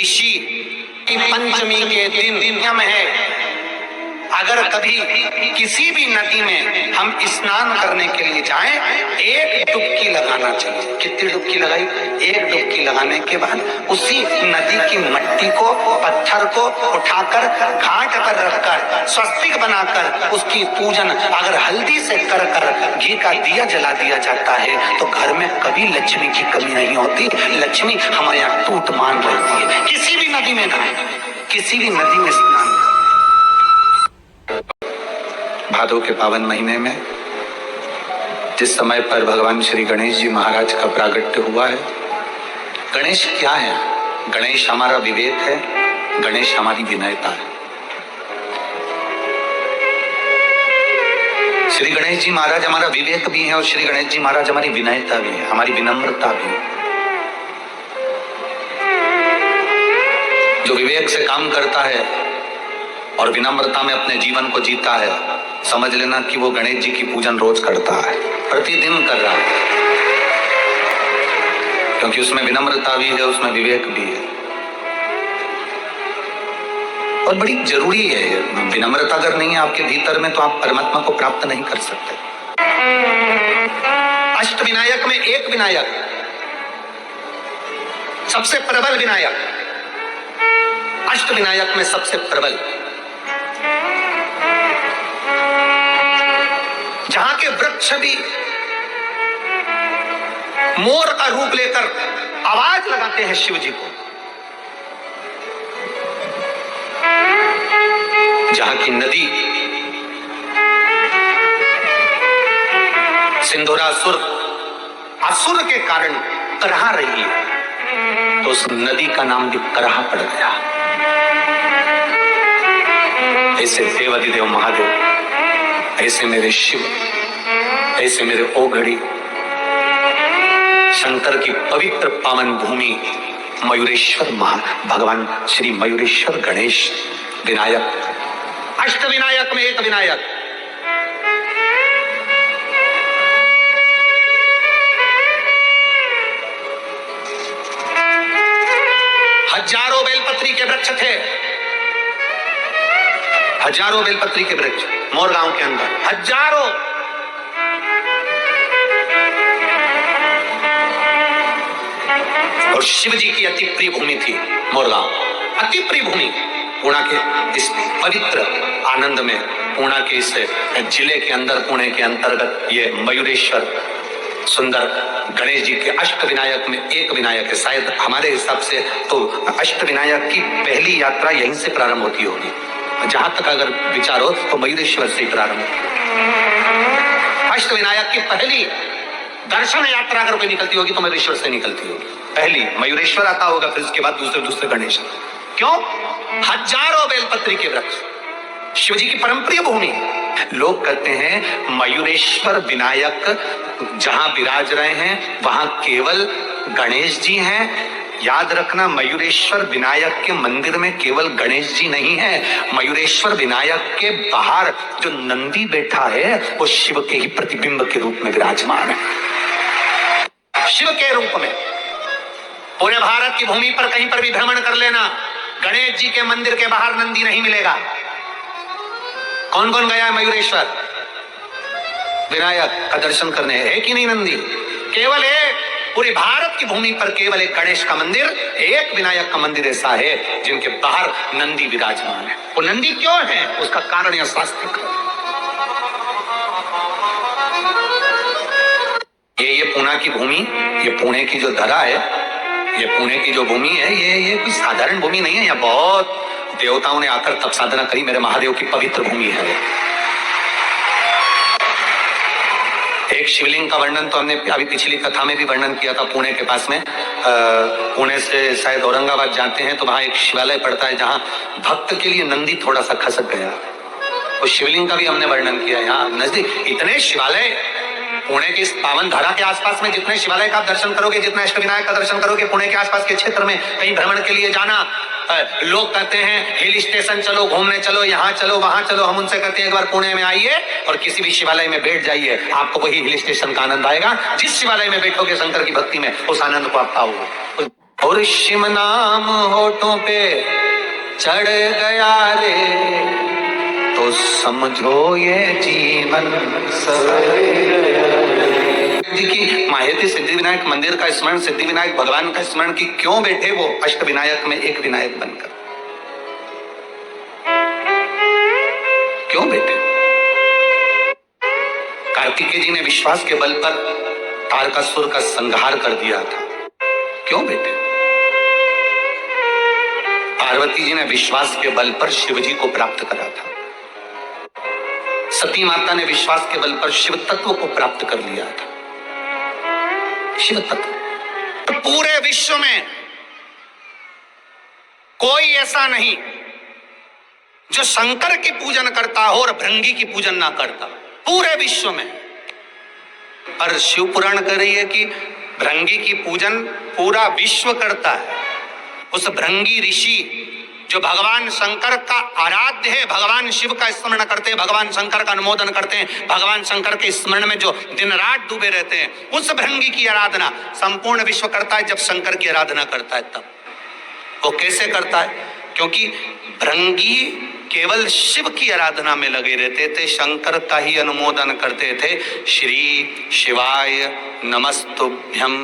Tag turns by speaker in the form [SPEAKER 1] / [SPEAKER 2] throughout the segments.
[SPEAKER 1] ऋषि की पंचमी के दिन नियम है, अगर कभी किसी भी नदी में हम स्नान करने के लिए जाएं, एक डुबकी लगाना चाहिए। कितनी डुबकी लगाई? एक डुबकी लगाने के बाद उसी नदी की मट्टी को, पत्थर को उठाकर घाट पर रखकर स्वस्तिक बनाकर उसकी पूजन अगर हल्दी से कर घी का दिया जला दिया जाता है तो घर में कभी लक्ष्मी की कमी नहीं होती। लक्ष्मी हमारे यहाँ टूट मान रहती है। किसी भी नदी में नहाए, किसी भी नदी में स्नान। भादों के पावन महीने में जिस समय पर भगवान श्री गणेश जी महाराज का प्रागट्य हुआ है, गणेश क्या है? गणेश हमारा विवेक है, गणेश हमारी विनयता है। श्री गणेश जी महाराज हमारा विवेक भी है और श्री गणेश जी महाराज हमारी विनयता भी है, हमारी विनम्रता भी है। जो विवेक से काम करता है और विनम्रता में अपने जीवन को जीता है, समझ लेना कि वो गणेश जी की पूजन रोज करता है, प्रतिदिन कर रहा है, क्योंकि उसमें विनम्रता भी है, उसमें विवेक भी है। और बड़ी जरूरी है। विनम्रता अगर नहीं है आपके भीतर में तो आप परमात्मा को प्राप्त नहीं कर सकते। अष्ट विनायक में एक विनायक, सबसे प्रबल विनायक, अष्ट विनायक में सबसे प्रबल, जहां के वृक्ष भी मोर का रूप लेकर आवाज लगाते हैं शिव जी को, जहां की नदी सिंधुरासुर असुर के कारण करहा रही है, तो उस नदी का नाम भी करहा पड़ गया। ऐसे देवाधिदेव महादेव, ऐसे मेरे शिव, ऐसे मेरे ओघड़ी, शंकर की पवित्र पावन भूमि मयूरेश्वर भगवान श्री मयूरेश्वर गणेश विनायक, अष्ट विनायक में एक विनायक। हजारों बेलपत्री के वृक्ष थे, हजारों बेलपत्री के वृक्ष मोरगांव के अंदर, हजारों। और शिव जी की अति प्रिय भूमि थी मोरगांव, अति प्रिय भूमि। पुणे के इस पवित्र आनंद में, पुणे के इस जिले के अंदर, पुणे के अंतर्गत ये मयूरेश्वर सुंदर गणेश जी के अष्ट विनायक में एक विनायक है। शायद हमारे हिसाब से तो अष्ट विनायक की पहली यात्रा यहीं से प्रारंभ होती होगी। जहां तक अगर विचार हो तो मयूरेश्वर से प्रारंभ। अष्ट विनायक की पहली दर्शन यात्रा अगर कोई निकलती होगी तो मयूरेश्वर से निकलती होगी। पहली मयूरेश्वर आता होगा, फिर उसके बाद दूसरे गणेश। क्यों? हजारों बेलपत्री के वृक्ष, शिव जी की परमप्रिय भूमि। लोग कहते हैं मयूरेश्वर विनायक जहां विराज रहे हैं वहां केवल गणेश जी हैं। याद रखना, मयूरेश्वर विनायक के मंदिर में केवल गणेश जी नहीं है। मयूरेश्वर विनायक के बाहर जो नंदी बैठा है वो शिव के ही प्रतिबिंब के रूप में विराजमान है। शिव के रूप में पूरे भारत की भूमि पर कहीं पर भी भ्रमण कर लेना, गणेश जी के मंदिर के बाहर नंदी नहीं मिलेगा। कौन कौन गया है मयूरेश्वर विनायक का दर्शन करने? है कि नहीं नंदी? केवल एक, पूरी भारत की भूमि पर केवल एक गणेश का मंदिर, एक विनायक का मंदिर ऐसा है जिनके बाहर नंदी विराजमान है। वो नंदी क्यों है? उसका कारण यह शास्त्र है। ये पुणे की भूमि, ये पुणे की जो धरा है, ये पुणे की जो भूमि है, ये कोई साधारण भूमि नहीं है। यहाँ बहुत देवताओं ने आकर तप साधना करी। मेरे महादेव की पवित्र भूमि है। एक शिवलिंग का वर्णन तो हमने अभी पिछली कथा में भी वर्णन किया था। पुणे के पास में, पुणे से शायद औरंगाबाद जाते हैं तो वहां एक शिवालय पड़ता है जहां भक्त के लिए नंदी थोड़ा सा खसक गया। उस शिवलिंग का भी हमने वर्णन किया। यहाँ नजदीक इतने शिवालय, पुणे की इस पावन धारा के आसपास में जितने शिवालय का आप दर्शन करोगे, जितने अष्टविनायक का दर्शन करोगे, पुणे के आसपास के क्षेत्र में कहीं भ्रमण के लिए जाना, लोग कहते हैं हिल स्टेशन चलो, घूमने चलो, यहाँ चलो, वहां चलो। हम उनसे कहते हैं एक बार पुणे में आइए और किसी भी शिवालय में बैठ जाइए, आपको वही हिल स्टेशन का आनंद आएगा। जिस शिवालय में बैठोगे शंकर की भक्ति में, उस आनंद को आप पाओगे। और शिव नाम होठों पे चढ़ गया रे, तो समझो ये जीवन की माहिती सिद्धिविनायक मंदिर का स्मरण, सिद्धिविनायक भगवान का स्मरण की क्यों बैठे वो अष्ट विनायक में एक विनायक बनकर, क्यों बैठे? कार्तिकेय जी ने विश्वास के बल पर तारकासुर का संहार कर दिया था, क्यों बैठे? पार्वती जी ने विश्वास के बल पर शिव जी को प्राप्त करा था, सती माता ने विश्वास के बल पर शिव तत्व को प्राप्त कर लिया था। शिव तत्व पूरे विश्व में कोई ऐसा नहीं जो शंकर की पूजन करता हो और भृंगी की पूजन ना करता, पूरे विश्व में। और शिव पुराण कह रही है कि भृंगी की पूजन पूरा विश्व करता है। उस भृंगी ऋषि जो भगवान शंकर का आराध्य है, भगवान शिव का स्मरण करते हैं, भगवान शंकर का अनुमोदन करते हैं, भगवान शंकर के स्मरण में जो दिन रात डूबे रहते हैं, उस भृंगी की आराधना संपूर्ण विश्व करता है। जब शंकर की आराधना करता है तब वो कैसे करता है? क्योंकि भृंगी केवल शिव की आराधना में लगे रहते थे, शंकर का ही अनुमोदन करते थे। श्री शिवाय नमस्तुभ्यम,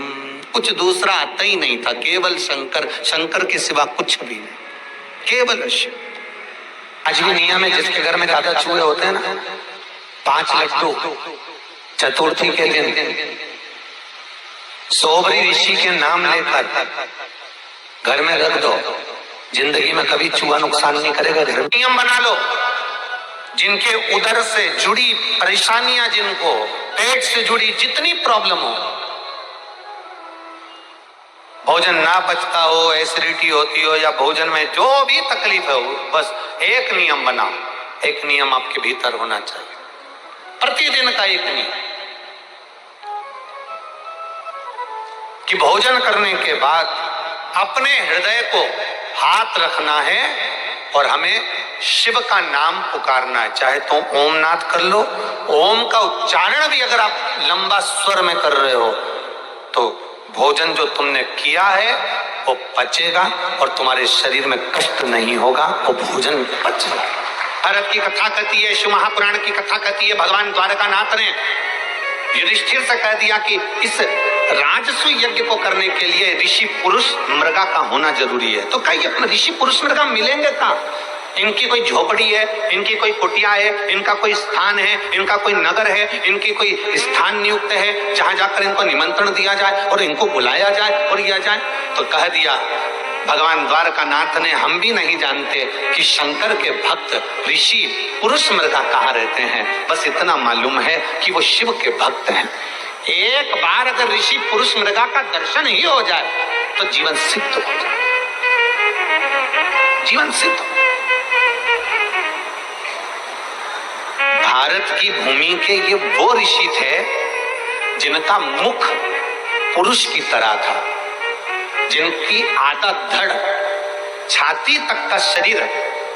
[SPEAKER 1] कुछ दूसरा आता ही नहीं था, केवल शंकर, शंकर के सिवा कुछ भी नहीं, केवल शिव। आज भी नियम है, जिसके घर में ज्यादा चूहे होते हैं ना, 5 लड्डू चतुर्थी के दिन सोबरी ऋषि के नाम लेकर घर में रख दो, जिंदगी में कभी चूहा नुकसान नहीं करेगा। नियम बना लो, जिनके उदर से जुड़ी परेशानियां, जिनको पेट से जुड़ी जितनी प्रॉब्लम हो, भोजन ना पचता हो, एसिडिटी होती हो, या भोजन में जो भी तकलीफ हो, बस एक नियम बनाओ। एक नियम आपके भीतर होना चाहिए, प्रतिदिन का एक नियम, कि भोजन करने के बाद अपने हृदय को हाथ रखना है और हमें शिव का नाम पुकारना है। चाहे तो ओमनाथ कर लो, ओम का उच्चारण भी अगर आप लंबा स्वर में कर रहे हो तो भोजन जो तुमने किया है वो पचेगा और तुम्हारे शरीर में कष्ट नहीं होगा, वो भोजन पच जाएगा। भारत की कथा कहती है, शिव महापुराण की कथा कहती है, भगवान द्वारकानाथ ने युधिष्ठिर से कह दिया कि इस राजसु यज्ञ को करने के लिए ऋषि पुरुष मृगा का होना जरूरी है। तो कहीं अपने ऋषि पुरुष मृगा मिलेंगे कहाँ? इनकी कोई झोपड़ी है, इनकी कोई कुटिया है, इनका कोई स्थान है, इनका कोई नगर है, इनकी कोई स्थान नियुक्त है जहां जाकर इनको निमंत्रण दिया जाए और इनको बुलाया जाए और किया जाए। तो कह दिया भगवान द्वारकानाथ ने, हम भी नहीं जानते कि शंकर के भक्त ऋषि पुरुष मृगा कहाँ रहते हैं, बस इतना मालूम है कि वो शिव के भक्त हैं। एक बार अगर ऋषि पुरुष मृगा का दर्शन ही हो जाए तो जीवन सिद्ध हो जाए, जीवन सिद्ध। भारत की भूमि के ये वो ऋषि थे जिनका मुख पुरुष की तरह था, जिनकी आधा धड़, छाती तक का शरीर,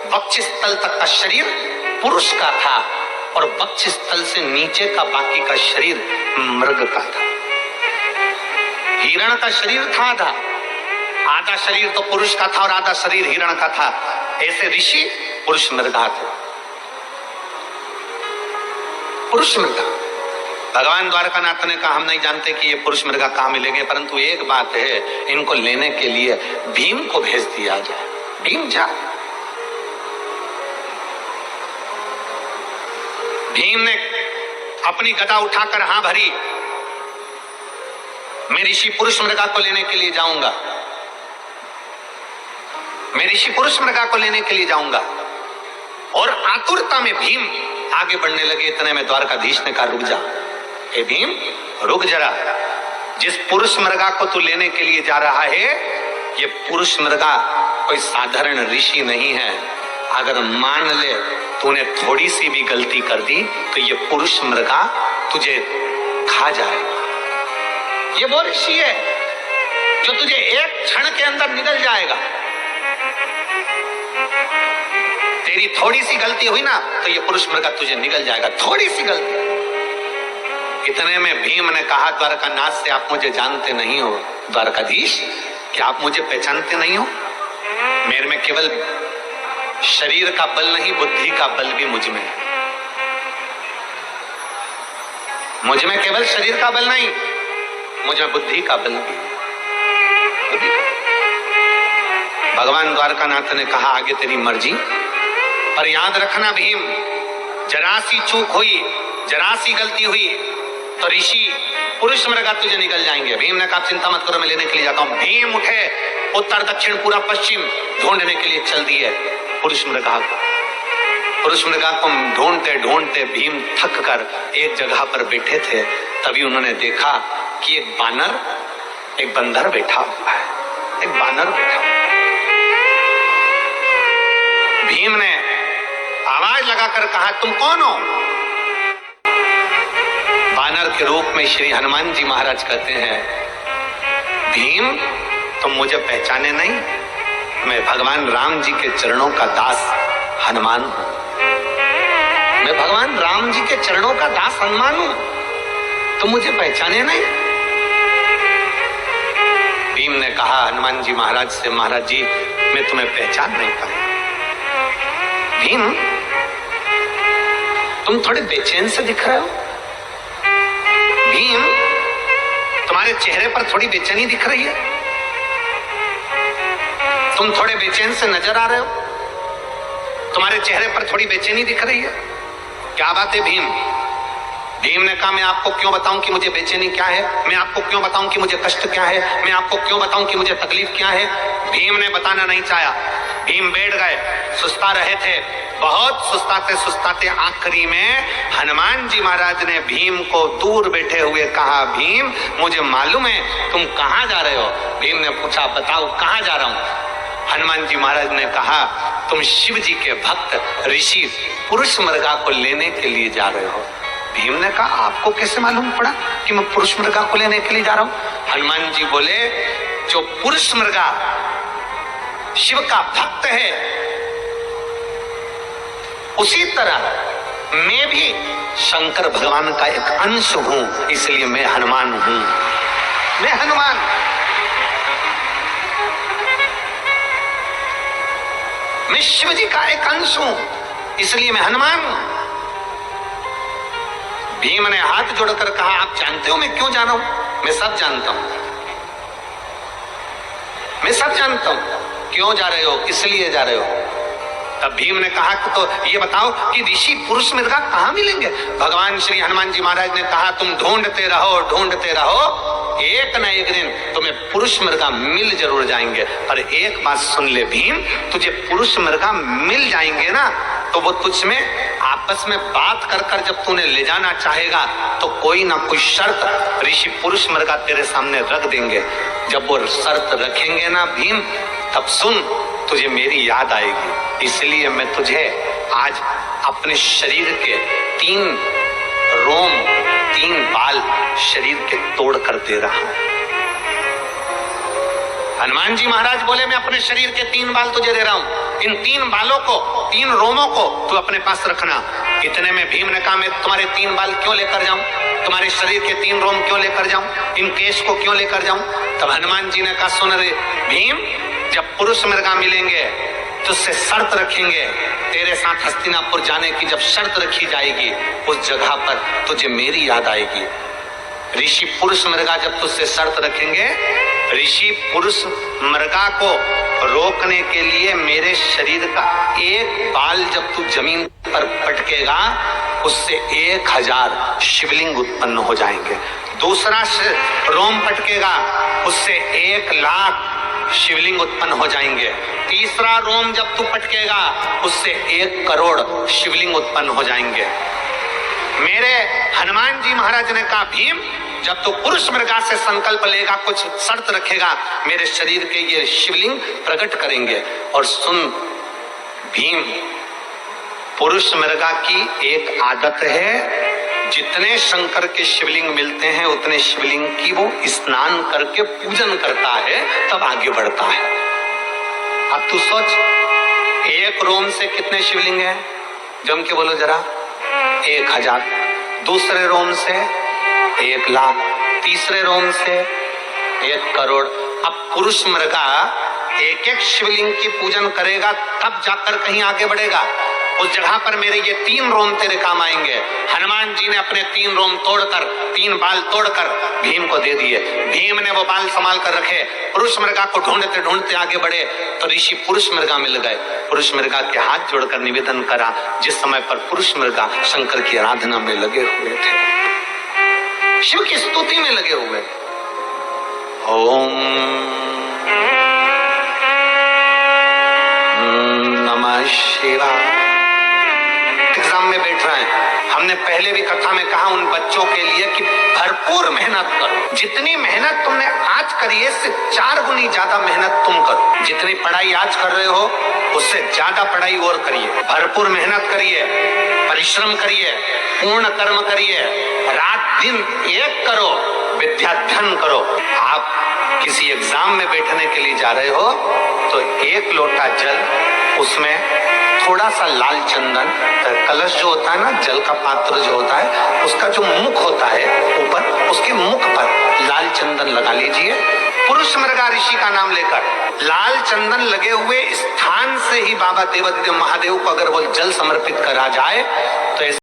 [SPEAKER 1] वक्षस्थल तक का शरीर पुरुष का था और वक्षस्थल से नीचे का बाकी का शरीर मृग का था। हिरण का शरीर था आधा शरीर तो पुरुष का था और आधा शरीर हिरण का था। ऐसे ऋषि पुरुष मृगा थे, पुरुष मृगा। भगवान द्वारकानाथ ने कहा, हम नहीं जानते कि ये पुरुष मृगा कहाँ मिलेंगे, परंतु एक बात है, इनको लेने के लिए भीम को भेज दिया जाए। भीम जा। भीम ने अपनी गदा उठाकर हां भरी, मैं ऋषि पुरुष मृगा को लेने के लिए जाऊंगा, मैं ऋषि पुरुष मृगा को लेने के लिए जाऊंगा। और आतुरता में भीम आगे बढ़ने लगे। इतने में द्वारकाधीश ने कहा, रुक जा, ए भीम रुक जरा, जिस पुरुष मृगा को तू लेने के लिए जा रहा है, ये पुरुष मृगा कोई साधारण ऋषि नहीं है। अगर मान ले तूने थोड़ी सी भी गलती कर दी तो ये पुरुष मृगा तुझे खा जाएगा। ये वो ऋषि है जो तुझे एक क्षण के अंदर निगल जाएगा। तेरी थोड़ी सी गलती हुई ना तो ये पुरुष मृगा तुझे निगल जाएगा, थोड़ी सी गलती। इतने में भीम ने कहा, द्वारकानाथ से आप मुझे जानते नहीं हो द्वारकाधीश, कि आप मुझे पहचानते नहीं हो? मेरे में केवल शरीर का बल नहीं, बुद्धि का बल भी मुझ में है। मुझ में केवल शरीर का बल नहीं, मुझ में बुद्धि का बल भी है। भगवान द्वारकानाथ ने कहा आगे तेरी मर्जी, पर याद रखना भीम, जरा सी चूक हुई, जरा सी गलती हुई तो ऋषि पुरुष मृगा तुझे निकल जाएंगे। भीम ने कहा चिंता मत करो, मैं लेने के लिए जाता हूं। भीम उठे, उत्तर दक्षिण पूरा पश्चिम ढूंढने के लिए चल दिए पुरुष मृगा को। पुरुष मृगा को ढूंढते ढूंढते भीम थक कर एक जगह पर बैठे थे। तभी उन्होंने देखा कि एक बानर, एक बंदर बैठा हुआ है, एक बानर बैठा हुआ है। भीम ने आवाज लगाकर कहा तुम कौन हो? बानर के रूप में श्री हनुमान जी महाराज कहते हैं भीम तुम मुझे पहचाने नहीं, मैं भगवान राम जी के चरणों का दास हनुमान हूं। मैं भगवान राम जी के चरणों का दास हनुमान हूं, तुम मुझे पहचाने नहीं? भीम ने कहा हनुमान जी महाराज से, महाराज जी मैं तुम्हें पहचान नहीं पाया। भीम तुम थोड़े बेचैन से दिख रहे हो। भीम तुम्हारे चेहरे पर थोड़ी बेचैनी दिख रही है, तुम थोड़े बेचैन से नजर आ रहे हो, तुम्हारे चेहरे पर थोड़ी बेचैनी दिख रही है, क्या बात है भीम? भीम ने कहा मैं आपको क्यों बताऊं कि मुझे बेचैनी क्या है, मैं आपको क्यों बताऊं कि मुझे कष्ट क्या है, मैं आपको क्यों बताऊं कि मुझे तकलीफ क्या है। भीम ने बताना नहीं चाहा। भीम बैठ गए, सुस्ता रहे थे, बहुत सुस्ताते सुस्ताते आखिरी में हनुमान जी महाराज ने भीम को दूर बैठे हुए कहा भीम मुझे मालूम है तुम कहां जा रहे हो। भीम ने पूछा बताओ कहां जा रहा हूं। हनुमान जी महाराज ने कहा तुम शिव जी के भक्त ऋषि पुरुष मृगा को लेने के लिए जा रहे हो। भीम ने कहा आपको कैसे मालूम पड़ा कि मैं पुरुष मृगा को लेने के लिए जा रहा हूं? हनुमान जी बोले जो पुरुष मृगा शिव का भक्त है उसी तरह मैं भी शंकर भगवान का एक अंश हूं, इसलिए मैं हनुमान हूं। मैं हनुमान, मैं शिव जी का एक अंश हूं, इसलिए मैं हनुमान हूं। भीम ने हाथ जोड़कर कहा आप जानते हो मैं क्यों जा रहा हूं? मैं सब जानता हूं, मैं सब जानता हूं क्यों जा रहे हो, किस लिए जा रहे हो। तब भीम ने कहा कि तो ये बताओ कि ऋषि पुरुष मृगा कहां मिलेंगे। भगवान श्री हनुमान जी महाराज ने कहा तुम ढूंढते रहो, ढूंढते रहो, एक न एक दिन तुम्हें पुरुष मृगा मिल जरूर जाएंगे। पर एक बात सुन ले भीम, तुझे पुरुष मृगा मिल जाएंगे ना तो वो तुझ में आपस में बात कर कर जब तूने ले जाना चाहेगा तो कोई ना कोई शर्त ऋषि पुरुष मृगा तेरे सामने रख देंगे। जब वो शर्त रखेंगे ना भीम तब सुन तुझे मेरी याद आएगी। इसलिए मैं तुझे आज अपने शरीर के 3 रोम 3 बाल शरीर के तोड़ कर दे रहा हूं। हनुमान जी महाराज बोले मैं अपने शरीर के 3 बाल तुझे दे रहा हूं, इन 3 बालों को 3 रोमों को तू अपने पास रखना। इतने में भीम ने कहा मैं तुम्हारे 3 बाल क्यों लेकर जाऊं, तुम्हारे शरीर के 3 रोम क्यों लेकर जाऊं, इन केश को क्यों लेकर जाऊं। तब हनुमान जी ने कहा सुन रे भीम, जब पुरुष मृगा मिलेंगे तुझसे शर्त रखेंगे, तेरे साथ हस्तिनापुर जाने की जब शर्त रखी जाएगी उस जगह पर तुझे मेरी याद आएगी। ऋषि पुरुष मृगा जब तुझसे शर्त रखेंगे, ऋषि पुरुष मृगा को रोकने के लिए मेरे शरीर का एक बाल जब तू जमीन पर पटकेगा उससे 1000 शिवलिंग उत्पन्न हो जाएंगे। दूसरा रोम पटकेगा उससे 1,00,000 शिवलिंग उत्पन्न हो जाएंगे। तीसरा रोम जब तू पटकेगा उससे 1 करोड़ शिवलिंग उत्पन्न हो जाएंगे। मेरे हनुमान जी महाराज ने कहा भीम जब तू पुरुष मृगा से संकल्प लेगा, कुछ शर्त रखेगा, मेरे शरीर के ये शिवलिंग प्रकट करेंगे। और सुन भीम, पुरुष मृगा की एक आदत है, जितने शंकर के शिवलिंग मिलते हैं उतने शिवलिंग की वो स्नान करके पूजन करता है तब आगे बढ़ता है। अब तू सोच 1 रोम से कितने शिवलिंग हैं, जम के बोलो जरा। 1000, दूसरे रोम से 1,00,000, तीसरे रोम से 1 करोड़, अब पुरुष मृगा एक एक शिवलिंग की पूजन करेगा तब जाकर कहीं आगे बढ़ेगा। उस जगह पर मेरे ये 3 रोम तेरे काम आएंगे। हनुमान जी ने अपने 3 रोम तोड़कर, 3 बाल तोड़कर भीम को दे दिए। भीम ने वो बाल संभाल कर रखे। पुरुष मृगा को ढूंढते ढूंढते आगे बढ़े तो ऋषि पुरुष मृगा मिल गए। पुरुष मृगा के हाथ जोड़कर निवेदन करा, जिस समय पर पुरुष मृगा शंकर की आराधना में लगे हुए थे, शिव की स्तुति में लगे हुए। ओम नमः शिवाय। एग्जाम में बैठ रहे हैं, हमने पहले भी कथा में कहा उन बच्चों के लिए कि भरपूर मेहनत करो। जितनी मेहनत तुमने आज करी है इससे 4 गुनी ज्यादा मेहनत तुम करो। जितनी पढ़ाई आज कर रहे हो उससे ज्यादा पढ़ाई और करिए। भरपूर मेहनत करिए, परिश्रम करिए, पूर्ण कर्म करिए, रात दिन एक करो, विद्याध्ययन करो। आप किसी एग्जाम में बैठने के लिए जा रहे हो तो 1 लोटा जल, उसमें थोड़ा सा लाल चंदन, कलश जो होता है ना, जल का पात्र जो होता है, उसका जो मुख होता है ऊपर, उसके मुख पर लाल चंदन लगा लीजिए। पुरुष मृगा ऋषि का नाम लेकर लाल चंदन लगे हुए स्थान से ही बाबा देवादिदेव महादेव को अगर वो जल समर्पित करा जाए तो